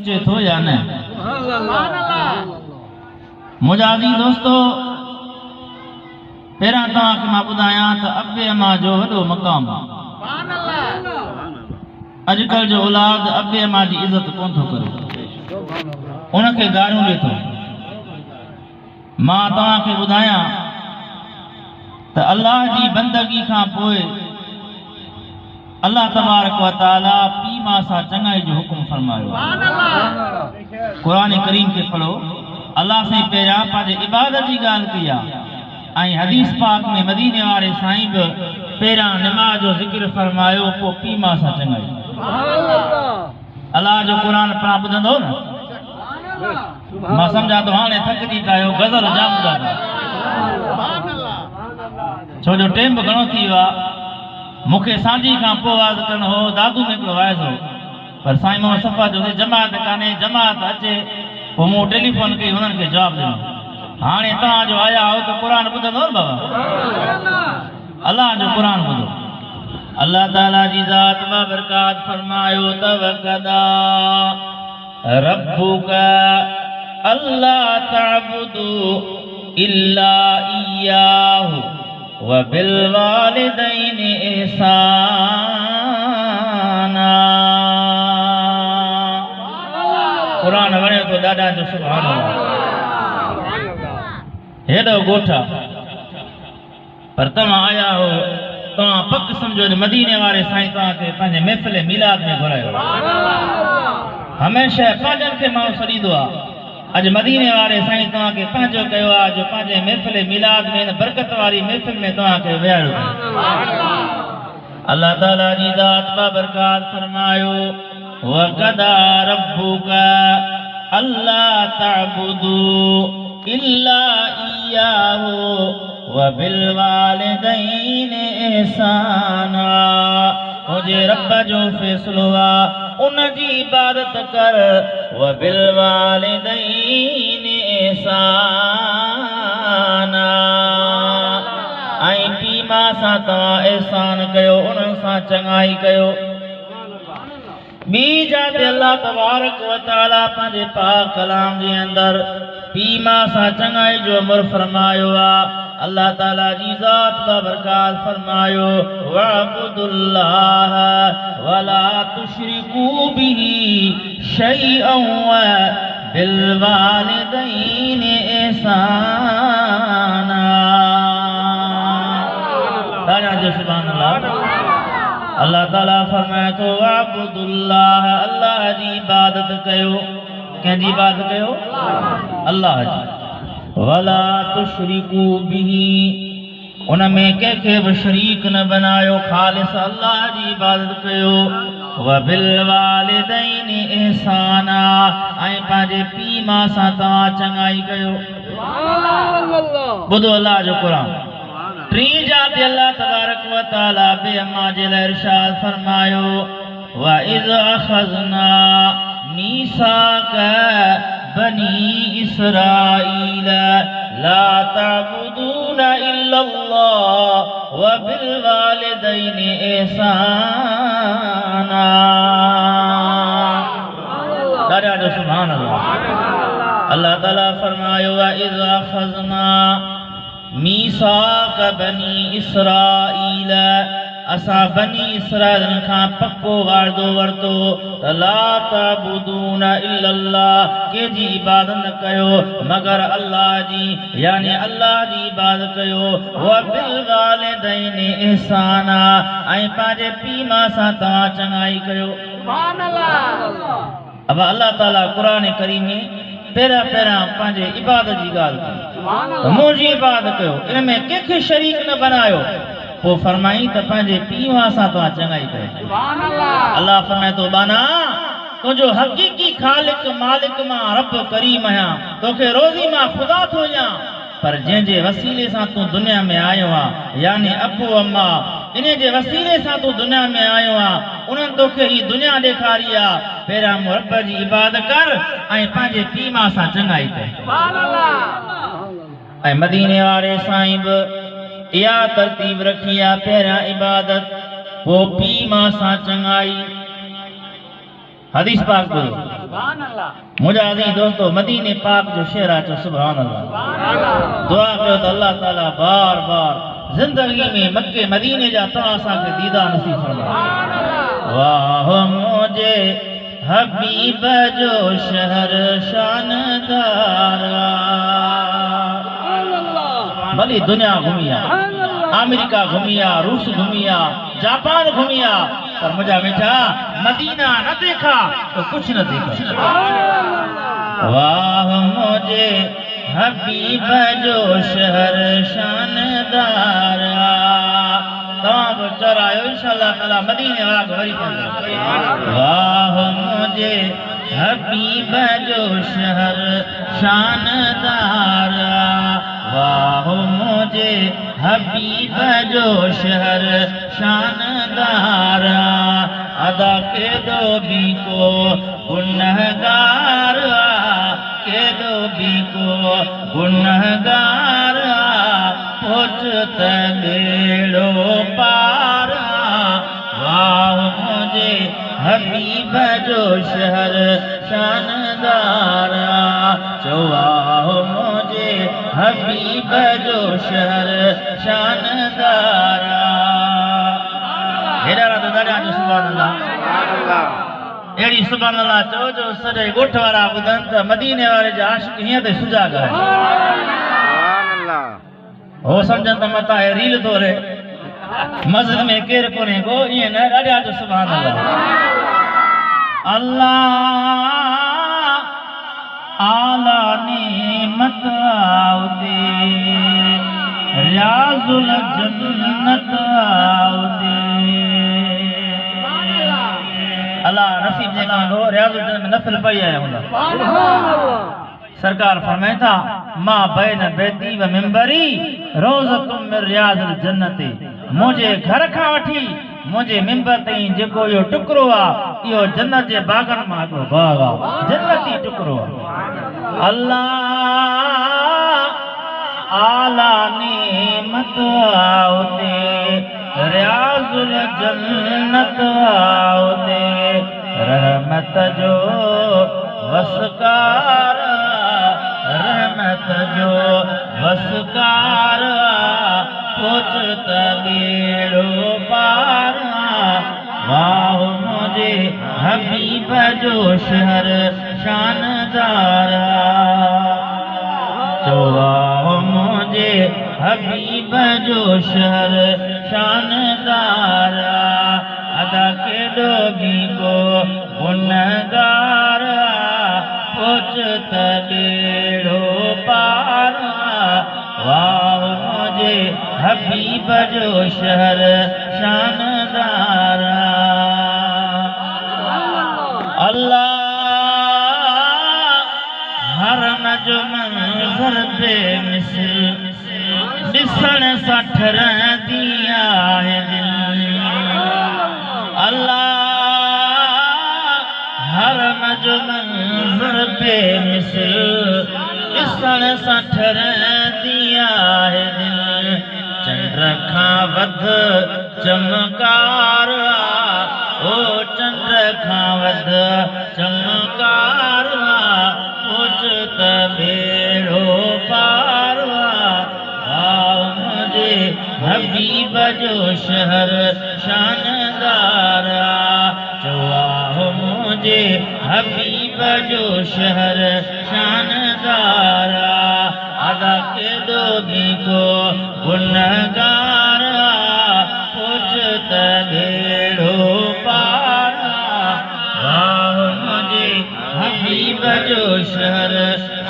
पहुंचे थो या न। मुजादी दोस्तों, पहिरां तव्हांखे मां ॿुधायां त अबे अमा जो वॾो मक़ाम। अॼुकल्ह जो औलाद अबे अमा जी इज़त कोन थो करे, उनखे गारियूं ॾिए थो। मां तव्हांखे ॿुधायां त अल्लाह जी बंदगी खां पोइ अल्लाह तबारक व तआला पीउ मां सां चङाई जो हुकुम फरमायो। क़ुरान करीम खे पढ़ो। अल्लाह साईं पहिरियां पंहिंजे इबादत जी ॻाल्हि कई आहे ऐं हदीस पाक में मदीने वारे साईं बि पहिरियां निमाज़ जो ज़िक्र फरमायो, पोइ पीउ मां सां चङाई। अल्लाह जो क़ुरान पाण ॿुधंदो न, मां सम्झा थो हाणे थकिजी पिया आहियो, गज़ल जाम ॿुधंदा, छो जो टाइम बि घणो थी वियो आहे। मूंखे सांझी खां पोइ वाज़ करणो हो, दादू में हिकिड़ो वाइज़ हो, पर साईं मोहम्मद सफ़ा जो जमात कान्हे, जमात अचे पोइ मूं टेलीफोन कई, हुननि खे जवाबु ॾिनो। हाणे तव्हां जो आया हो त क़ुरान ॿुधंदो न बाबा, अल्लाह जो क़ुरान ॿुधो। अल्लाह ताला जी ज़ात बाबरकात फरमायो, तवक्कदा रब्बुका अल्ला तअबुदू इल्ला इय्याहु व बिल वालिदैनि इहसाना। क़ुरान वणे तो ॾाढा जो सुभान अल्लाह। हेॾो ॻोठा पर तव्हां आया हो, तव्हां पक सम्झो त मदीने वारे साईं तव्हांखे पंहिंजे महफ़िल मिलाद में घुरायो। हमेशह पंहिंजनि खे माण्हू सॾींदो आहे, अॼु मदीने वारे साईं तव्हांखे पंहिंजो कयो आहे, जो पंहिंजे महफ़िल मिलाद में बरकत वारी महफ़िल में तव्हांखे विहारियो। अल्लाह ताला जी ज़ात बाबरकात फरमायो, वक़दा रब्बुका अल्ला तअबुदू इल्ला इय्याहु व बिल वालिदैनि इहसाना। मुझे रब जो फैसलो आहे, उन जी इबादत कर, व बिल वालिदैनि इहसाना। ऐं पीउ मां सां तव्हां एहसान कयो, उन्हनि सां चङाई कयो। ॿी जात अल्लाह तबारक व तआला पंहिंजे पाक कलाम जे अंदरि पीउ मां सां चङाई जो अमर फरमायो आहे। अल्लाह ताला जी ज़ात बाबरकात फरमायो, वअब्दुल्लाह वला तुशरिकू बिही शैअन व बिल वालिदैनि इहसाना। सुभान अल्लाह। अल्लाह ताला फरमाए तो, वअब्दुल्लाह अल्लाह जी इबादत कयो। कंहिंजी इबादत कयो? अल्लाह जी। वला तुशरिकू बिही, उनमें कंहिंखे बि शरीक न बनायो, ख़ालिस अल्लाह जी इबादत कयो। व बिल वालिदैनि इहसाना, ऐं पंहिंजे पीउ मां सां तव्हां चङाई कयो। ॿुधो अल्लाह जो क़ुरान। टी जात अल्लाह तबारक व तआला बे अम्मा जे लाइ इरशाद फरमायो, व इज़ अख़ज़ना मीसाक बनी इसराईल ला तअबुदून इल्लल्लाह व बिल वालिदैनि इहसाना। ॾाढा जो सुभान अल्लाह। अल्लाह ताला फरमायो, व इज़ अख़ज़ना मीसाक बनी इसराईल, असां बनी इसराइल खां पक्को वाइदो वरितो त ला तअबुदून इल्लल्लाह, कंहिंजी इबादत न कयो मगर अल्लाह जी, यानी अल्लाह जी इबादत कयो। व बिल वालिदैनि इहसाना, ऐं पंहिंजे पीउ मां सां तव्हां चङाई कयो। अब अल्लाह ताला क़ुरान करीम में पहिरियां पंहिंजे इबादत जी ॻाल्हि कई, मुंहिंजी इबादत कयो, इन में कंहिंखे शरीक न बनायो। पोइ फरमाई त पंहिंजे पीउ मां सां तव्हां चङाई कयो। अल्लाह फरमाए तो, बाना तुंहिंजो हक़ीक़ी ख़ालिक मालिक मां रब करीम आहियां, तोखे रोज़ी मां ख़ुदा थो ॾियां, पर जंहिंजे वसीले सां तूं दुनिया में आयो आहे, यानी अबू अम्मा, इन जे वसीले सां तूं दुनिया में आयो आहे, उन्हनि तोखे ही दुनिया ॾेखारी आहे। पहिरियां रब जी इबादत कर ऐं पंहिंजे पीउ मां सां चङाई कर। ऐं मदीने वारे साईं बि इहा तरतीब रखी आहे, पहिरियां इबादत, पोइ पीउ मां सां चङाई। हदीस पाक बोलो मुझा अज़ीज़ दोस्तों मदीने पाक जो शेर आचो सुभान अल्लाह दुआ करो तो अल्लाह ताला बार बार जिंदगी में मक्के मदीने जा तव्हां असांखे दीदार नसीब फरमाए। वाह मुझे हबीब जो शहर शानदार भली दुनिया घुमिया अमेरिका घुमिया रूस घुमिया जापान घुमिया पर मुझा मिठा मदीना न देखा तो कुछ न देखा। वाह मुझे हबीब जो शहर शानदार तमाम चरायो इंशाअल्लाह ताला मदीने वाग वरी पहुंचो। वाह मुझे हबीब जो शहर शानदार वाह मुझे हबीब जो शहर शानदार अदा के दो भी को गुनहगार के दो भी को गुनहगार पहुँचत बेड़ो पार। वाह मुझे हबीब जो शहर शानदार वाह मुझे हबीब जो शहर शानदार हेरा तो दादा जो सुभान अल्लाह एड़ी सुभान अल्लाह चो जो सॼे ॻोठ वारा ॿुधनि त मदीने वारे जा आशिक़ हीअं ते सुजाग आहे सुभान अल्लाह हो सम्झनि त मथां हे रील थो रे मस्जिद में केर कोन्हे को ईअं न ॾाढा जो सुभान अल्लाह अल्लाह आला नेमत आउदे रियाजुल जन्नत आउदे अल्लाह नसीब जे कांदो रियाजुल जन्नत में नफल पई आया हूंदा। सरकार फरमाए था मां बैन बैती व मिंबरी रोज़तुम मिन रियाजुल जन्नती मुझे घर खां वठी मुझे मिंबर ताईं जेको यो टुकरो आहे इहो जन्नत जे बागन मां हिकिड़ो बाग आहे जन्नती टुकरो आहे। अल्लाह आला नेमत आउते रियाजुल जन्नत आउते रहमत जो वसकार रहमत जो वसकार पहुँचत बेड़ो पार। वाह मुझे हबीब जो शहर शानदार वाह मुझे हबीब जो शहर शानदार अदा के डोगी को गुनहगार पहुँचत बेड़ो पार। वाह मुझे हबीब जो शहर शानदार अल्लाह हरम जो मंजर पे मिसल ॾिसण सां ठरंदी आहे दिल अल्लाह हरम जो मंजर पे मिसल ॾिसण सां ठरंदी आहे दिल चंड खां वध चमकार ओ चंड खां वध चमकार पहुँचत बेड़ो पार। मुझे हबीब जो शहर शानदार वाह मुझे हबीब जो शहर शानदार अदा के दो भी को गुनहगार पहुँचत बेड़ो पार। वाह मुझे हबीब जो शहर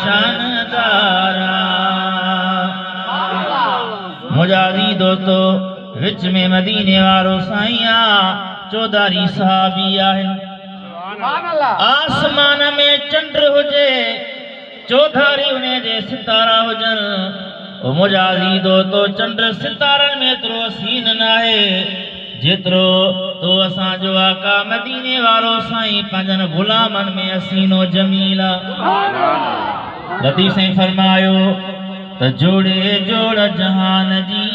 शानदार मुजाजी दोस्तों विच में मदीने वारो साईं चौधारी सहाबी आहे आसमान में चंद्र हुजे चौधारी उन्हें जे सितारा हुजन मुजाजी दोस्तों चंद्र सितारन में एतिरो सीन न आहे जेतिरो तो असांजो आका मदीने वारो साईं पंहिंजनि गुलामनि में हसीनो जमील लतीफ़ साईं फरमायो त जोड़े जोड़ जहान जी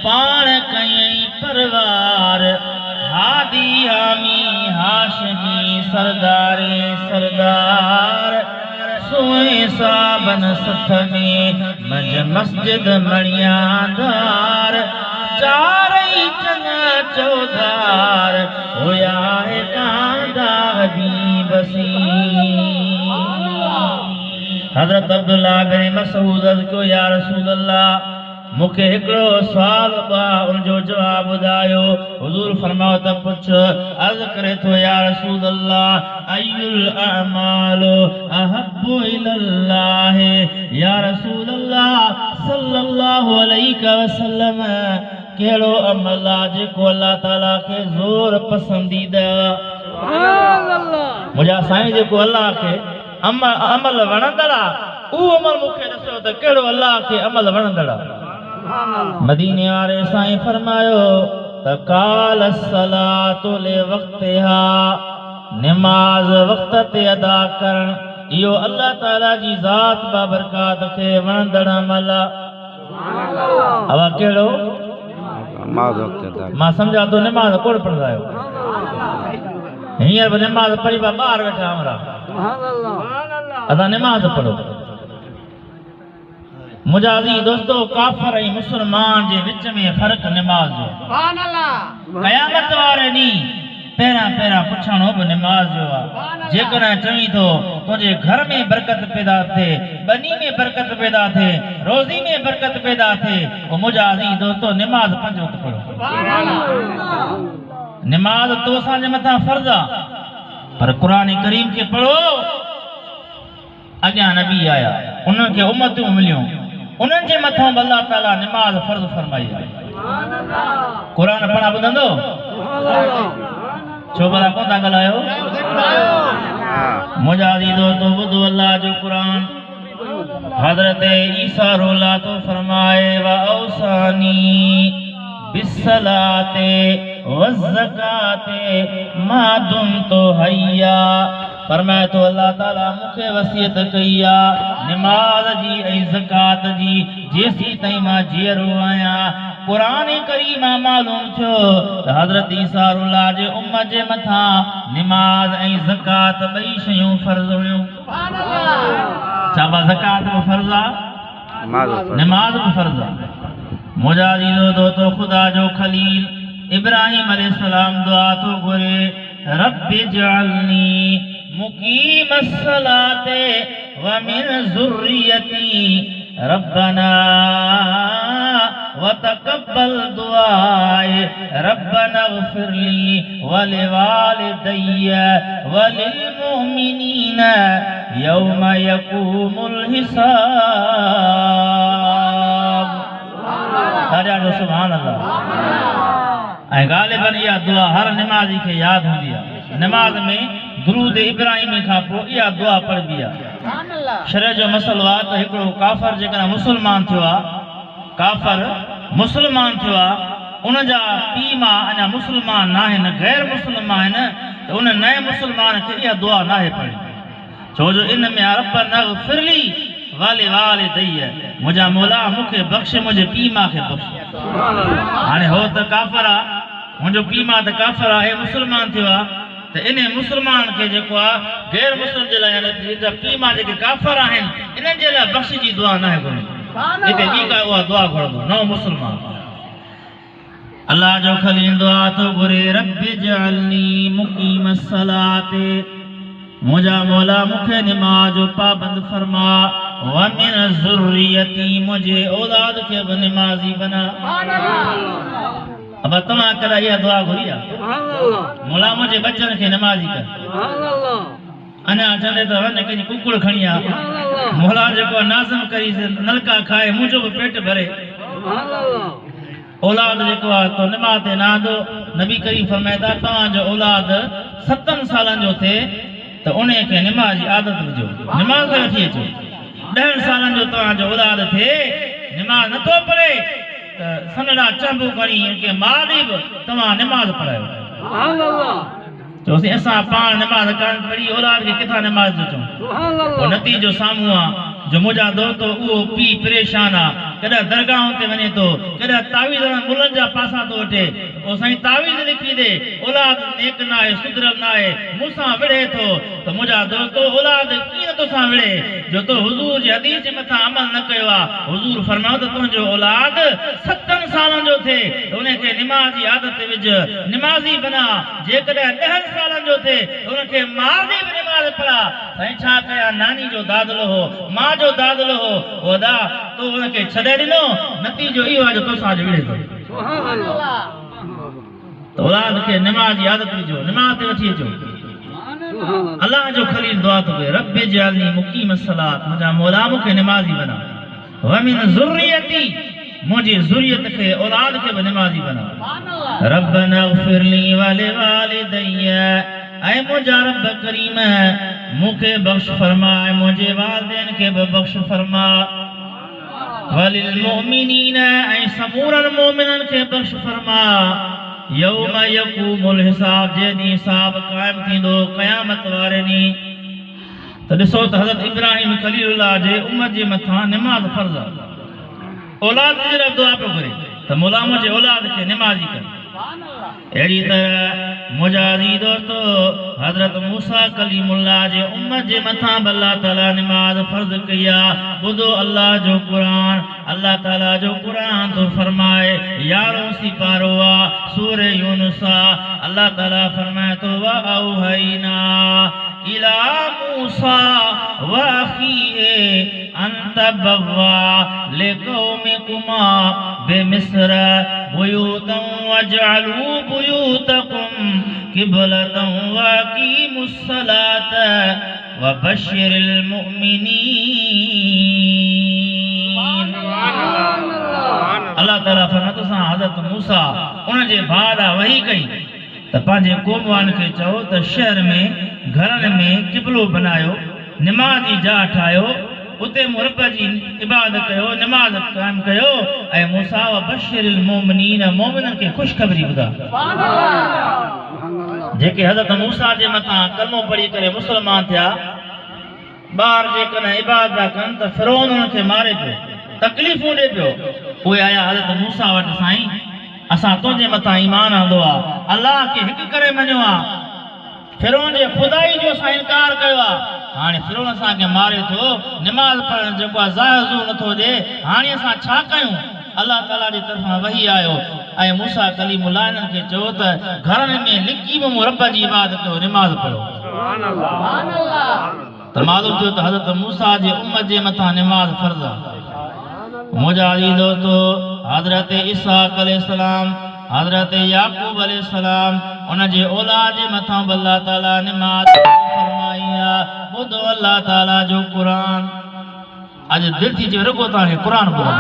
पाण कई परवार हादी हामी हाशमी सरदारे सरदार सोए साबन सथ में मज मस्जिद मणियादार चारई चंगा चौधार होया है कांदा हबीब सी। हज़रत अब्दुल्लाह बिन मसऊद को या रसूल अल्लाह मुखे हिकड़ो सवाल बा उनजो जवाब ॿुधायो। हुज़ूर फरमाओ त पुछ। अर्ज़ करे थो या रसूल अल्लाह अय्युल अमालु अहब्बु इलल्लाह। या रसूल अल्लाह सल्लल्लाहु अलैहि वसल्लम कहिड़ो अमल आहे जेको अल्लाह ताला खे ज़ोर पसंदीदा। मुंहिंजा साईं जेको अल्लाह खे अमल वणंदड़ आहे उहो अमल मूंखे ॾिसो त कहिड़ो अल्लाह खे अमल वणंदड़ आहे। मदीने वारे साईं फरमायो त काल सलातु ले वक्तिहा नमाज वक्त ते अदा करण इहो अल्लाह ताला जी ज़ात बाबरकात खे वणंदड़ अमल आहे। अब कहिड़ो मां सम्झा थो नमाज कोन पढ़ंदा आहियो। हींअर बि नमाज पढ़ी ॿार वेठा हमरा अदा नमाज पढ़ो। मुंहिंजा अज़ीज़ दोस्तो काफ़िर ऐं मुस्लमान जे विच में फ़र्क़ु नमाज़ जो। क़यामत वारे ॾींहुं पहिरां पुछणो बि नमाज़ जो आहे। जेकॾहिं चवीं थो तुंहिंजे घर में बरकत पैदा थिए बनी में बरकत पैदा थिए रोज़ी में बरकत पैदा थिए पोइ मुंहिंजा अज़ीज़ दोस्तो नमाज़ 5 वक़्त पढ़ो। नमाज़ तो असांजे मथां फ़र्ज़ आहे पर क़ुरान करीम खे पढ़ो। अॻियां नबी आया उन्हनि खे उम्मतूं मिलियूं उन्हनि जे मथां अल्लाह ताला नमाज़ फ़र्ज़ फरमाई आहे। क़ुरान पढ़ा ॿुधंदो छो भला कोन था ॻाल्हायो? मुंहिंजा अज़ीज़ दोस्तो ॿुधो अल्लाह जो क़ुरान। हज़रत ईसा रोला तो फरमाए व औसानी बिस्सलाते वज़्ज़काते मा दुमतु हय्या। फरमाए तो अल्लाह ताला मुखे वसियत कई आहे नमाज जी ऐं ज़कात जी जेसी ताईं मां जीअरो आहियां। क़ुरान करीम मालूम थियो त हज़रत ईसा रुल्लाह जे उम्मत जे मथां नमाज ऐं ज़कात ॿई शयूं फ़र्ज़ हुयूं। छा ज़कात बि फ़र्ज़ आहे नमाज बि फ़र्ज़ आहे। मुंहिंजा अज़ीज़ो दोस्तो ख़ुदा जो खलील इब्राहिम अलैहिस्सलाम दुआ तो घुरे रब्बि जअलनी मुकीम अस्सलाते व मिन ज़ुर्रियती रब्बना व तक़ब्बल दुआए रब्बना इग़फिरली व लिवालिदैय व लिलमुमिनीन यौम यक़ूमुल हिसाब। सुभान अल्लाह। ऐं ग़ालिबन इहा दुआ हर नमाज़ी खे यादि हूंदी आहे। नमाज में दुरूद इब्राहिमी खां पोइ इहा दुआ पढ़बी आहे। शरअ जो मसइलो आहे त हिकिड़ो काफ़िर जेकॾहिं मुस्लमान थियो आहे काफ़िर मुस्लमान थियो आहे उनजा पीउ मां अञा मुस्लमान न आहिनि गैर मुस्लिम आहिनि त उन नए मुस्लमान खे इहा दुआ नाहे पढ़ी। छो जो इन में रब्बना इग़फिरली वाले वाले दैय मुंहिंजा मौला मूंखे बख़्श मुंहिंजे पीउ मां खे बख़्श। हाणे हो त काफ़िर आहे मुंहिंजो पीउ मां त काफ़िर आहे मुस्लमान थियो आहे त इन मुस्लमान खे जेको आहे गैर मुस्लिम जे लाइ पीउ मां जेके काफ़िर आहिनि इन्हनि जे लाइ बख़्श जी दुआ नाहे घुरंदी। हिते ॿी का उहा दुआ घुरंदो नओ मुस्लमान। अल्लाह जो खलील दुआ थो घुरे रब्बि जअलनी मुकीम अस्सलाते मुंहिंजा मौला मूंखे नमाज़ जो पाबंद फरमा व मिन ज़ुर्रियती मुंहिंजे औलाद खे बि नमाज़ी बना। अब तव्हां कॾहिं इहा दुआ घुरी आहे मौला मुंहिंजे बचनि खे नमाज़ी कर। अञा चवंदे त वञ कंहिंजी कुकुड़ खणी आ मौला जेको नाज़म करी नलका खाए मुंहिंजो बि पेट भरे। औलाद जेको आहे तो नमाज़ ते न आंदो नबी करीम फरमाए था तव्हांजो औलाद 7 सालनि जो थिए त उन खे नमाज़ जी आदत विझो नमाज़ खे वठी अचो। 10 सालनि जो तव्हांजो औलाद थिए नमाज़ नथो पढ़े त सनड़ा चंबू खणी उनखे मारी बि तव्हां नमाज़ पढ़ायो। चयोसीं असां पाण नमाज़ कान पढ़ी औलाद खे किथां नमाज़ जो चऊं। पोइ नतीजो साम्हूं आहे जो मुझा दोस्त वो पी परेशान आ कदा दरगाहों ते वने तो कदा तावीज़ मुलन जा पासा तो वठे ओ साईं तावीज़ लिखी दे औलाद नेक ना है सुधरल ना है मुसा विड़े तो मुझा दोस्त औलाद की न तो सा विड़े जो तो हुजूर जी हदीस जे मथा अमल न कयो आ हुजूर फरमाओ तो तुझो औलाद 7 सालन जो थे उन्हें के नमाज जी आदत विज नमाजी बना जे कदा 10 सालन जो थे उन्हें के मां दी नमाज पढ़ा साईं छा कया नानी जो दादलो हो मां जो दादलो हो ओदा तो उनके छड़े दिनो नतीजो इहो जो तो साज विड़े तो सुभान अल्लाह तो औलाद के नमाज जी आदत विजो नमाज ते वठी अचो अल्लाह जो खलील दुआ तो करे रब्बि जअलनी मुकीम सलात मुझा मौला मुके नमाजी बना व मिन ज़ुर्रियती मुझे ज़ुर्रियत के औलाद के नमाजी बना रब्बना इग़फिर ली व लिवालिदैया ऐ मुझा रब करीम मुके बख्श फरमा ऐ मुझे वालिदैन के बख्श फरमा वलिल मुमिनीन ऐ समूरन मोमिनन के बख्श फरमा यौम यक़ूमुल हिसाब जे दी हिसाब कायम थींदो क़यामत वारे नी तो ॾिसो त हज़रत इब्राहिम खलीलुल्लाह जे उम्मत जे मथां नमाज फर्ज़ आहे औलाद जे लाइ दुआ पियो करे त मौला मुंहिंजे औलाद खे नमाज़ी कर अहिड़ी तरह मुजाजी दोस्तो हज़रत मूसा कलीमुल्लाह जे उम्मत जे मथां अल्लाह ताला नमाज फर्ज़ कई आहे ॿुधो अल्लाह जो क़ुरान अल्लाह ताला जो क़ुरान तो फरमाए 11 सिपारो आहे सूरह यूनुस अल्लाह ताला फरमाए तो व औहैना इला मूसा व अखीहि अन तबव्वा लिक़ौमिकुमा बिमिस्र बुयूतन वजअलू बुयूतकुम क़िबलतन व अक़ीमुस सलात व बश्शिरिल मुमिनीन। अल्लाह ताला फरमातो सा हज़रत मूसा उन जे भाड़ा वही कई त पंहिंजे क़ौम वारनि खे चओ त शहर में घरनि में क़िबलो बनायो नमाज़ी जा ठाहियो उते रब जी इबादत कयो नमाज क़ाइम कयो ऐं मूसा व बश्शिरिल मुमिनीन मोमिननि खे ख़ुशख़बरी ॿुधा जेके हज़रत मूसा जे मथां कलमो पढ़ी करे मुस्लमान थिया ॿार जेकॾहिं इबादत कनि त फ़िरौन उन्हनि खे मारे पियो तकलीफ़ूं ॾे पियो उहे आया हज़रत मूसा वटि साईं असां तुंहिंजे मथां ईमान आंदो आहे अल्लाह खे हिकु करे मञियो आहे फ़िरौन जे ख़ुदाई जो असां इनकार कयो आहे हाणे फ़िरौन असांखे मारे थो नमाज़ पढ़णु जेको आहे ज़ाहिज़ू नथो ॾे हाणे असां छा कयूं अल्लाह ताला जी तरफ़ां वही आयो ऐं मूसा कलीमुल्लाह इन्हनि खे चयो त घरनि में लिकी बि मूं रब जी इबादत कयो नमाज़ पढ़ो त मालूम थियो त हज़रत मूसा जे उम्मत जे मथां नमाज़ फर्ज़ आहे मुंहिंजा दोस्तो हज़रत इसहाक़ अलैहिस्सलाम हज़रत याक़ूब अलैहिस्सलाम उन जे औलाद जे मथां अल्लाह ताला नमाज़ फरमाई आहे ॿुधो अल्लाह ताला जो क़ुरान अॼु दिलि थी चए रुगो तव्हांखे क़ुरान ॿुधां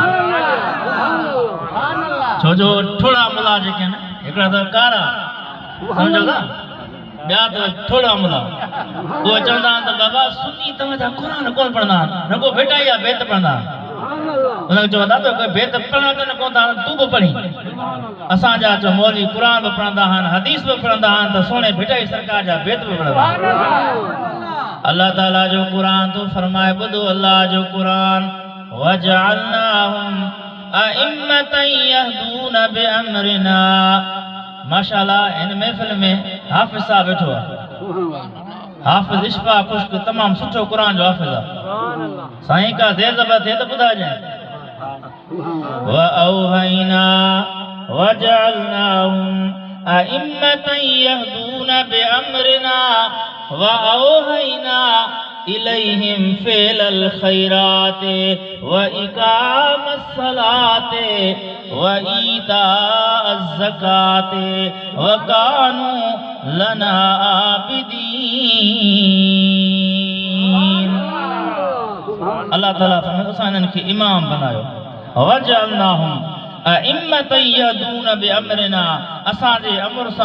छो जो थोड़ा मुला जेके आहिनि हिकिड़ा त कारा सम्झो था ॿिया त थोड़ा मुला उहे चवंदा आहिनि त बाबा सुन्नी तव्हांजा क़ुरान कोन पढ़ंदा आहिनि रुगो बेटा इहा बेत पढ़ंदा आहिनि उन्हनि चयो दादो कोई बेत पढ़ण अचनि कोन था तूं बि पढ़ी असांजा चओ मौलवी क़ुरान बि पढ़ंदा आहिनि हदीस बि पढ़ंदा आहिनि त सोने भिटाई सरकार जा बेत बि पढ़ंदा अल्लाह ताला जो क़ुरान तो फरमाए ॿुधो अल्लाह जो क़ुरान वजअलनाहुम अइम्मतन यहदून बिअमरिना माशाअल्लाह इन महफ़िल में हाफ़िज़ साहब वेठो आहे हाफ़िज़ इशफा खुश्क तमाम सुठो क़ुरान जो हाफ़िज़ आहे साईं का देर ज़बर थे तो ॿुधाइजांइ व औहैना वजअलनाहुम अइम्मतन यहदून बिअमरिना व औहैना इलैहिम फ़िअलल ख़ैरात व इक़ामस सलात व ईताअ ज़कात व कानू लना आबिदीन। अल्लाह ताला फरमाए असां इन्हनि खे इमाम बनायो वजअलनाहुम अइम्मतन यहदून बिअमरिना असांजे अमर